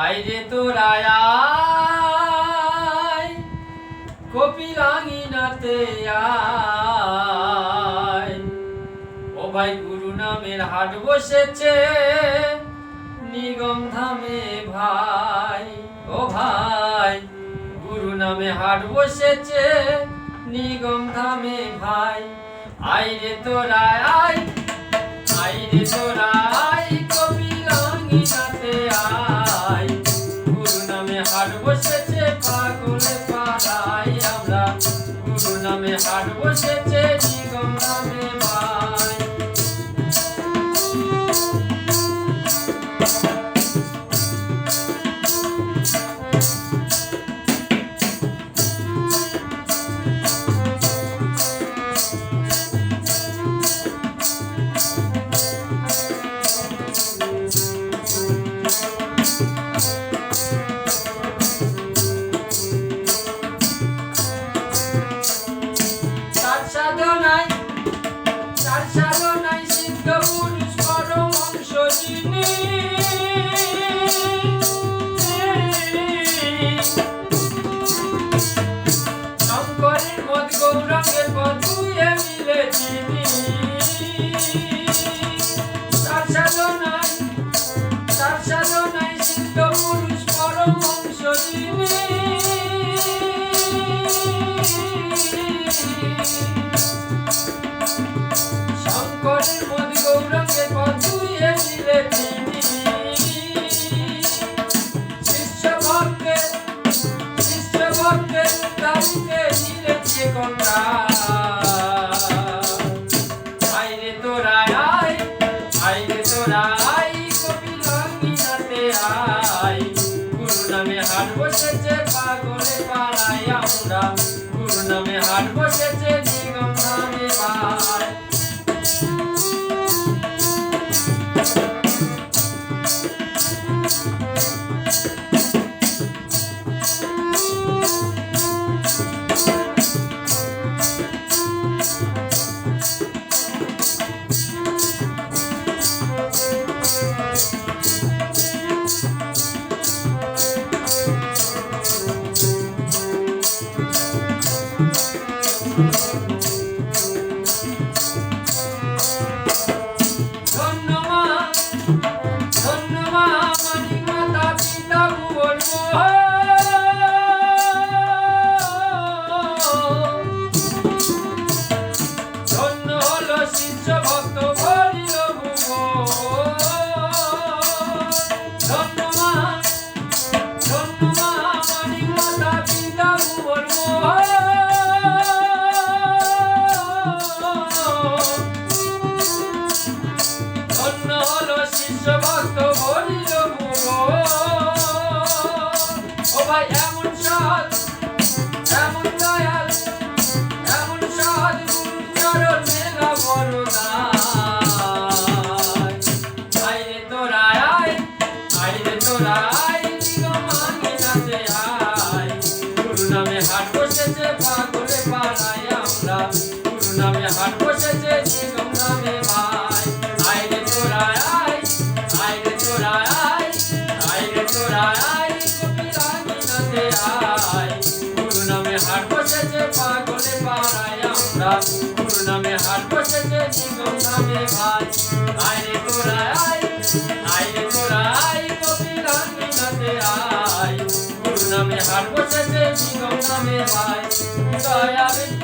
আইরে তোরা আয় কপিলাঙ্গিনাতে আয়। ও ভাই গুরু নামের হাট বসেছে নিগম ধামে ভাই। ও ভাই গুরু নামে হাট বসেছে নিগম ধামে ভাই। আইরে তোরা আয়, আইরে তোরা আয় কপিলাঙ্গিনাতে আয়। গুরু নামে হাট বসেছে পাগলে পাড়ায়। আমরা গুরু নামে হাট বসেছে নিগম ধামে ভাই। চার সাধনায় সিদ্ধ পুরুষ পরম অংশ যিনি। শঙ্করের মত গৌরাঙ্গের পদ দুয়ে মিলে যিনি। চার সাধনায় সিদ্ধ পুরুষ পরম অংশ যিনি। শঙ্করের মত গৌরাঙ্গের পদ দুয়ে মিলে তিনি। শিষ্য ভক্তের দাবিতে নিলেছে কন্যা। আইরে তোরা আয়, আইরে তোরা আয় কপিলাঙ্গিনাতে আয়। গুরু নামে হাট বসেছে পাগলে পাড়ায়। আমরা গুরু নামে হাট বসেছে নিগম ধামে ভাই। এমন সৎ, এমন দয়াল, এমন সৎ গুরুর চরণ মেলা বরদান। আইরে তোরা আয়, আইরে তোরা আয় নিগমাঙ্গিনাতে আয়। গুরু নামে হাট বসেছে পাগলে পাড়ায়। আমরা গুরু নামে হাট বসেছে নিগম ধামে ভাই। আইরে তোরা আয়, আইরে তোরা আয়, আইরে তোরা আয় কপিলাঙ্গিনাতে আয়। গুরু নামে হাট বসেছে পাগলে পাড়ায়। আমরা গুরু নামে হাট বসেছে নিগম ধামে ভাই। আইরে তোরা আয়, আইরে তোরা আয় কপিলাঙ্গিনাতে আয়। গুরু নামে হাট বসেছে নিগম ধামে ভাই। দয়াবিদ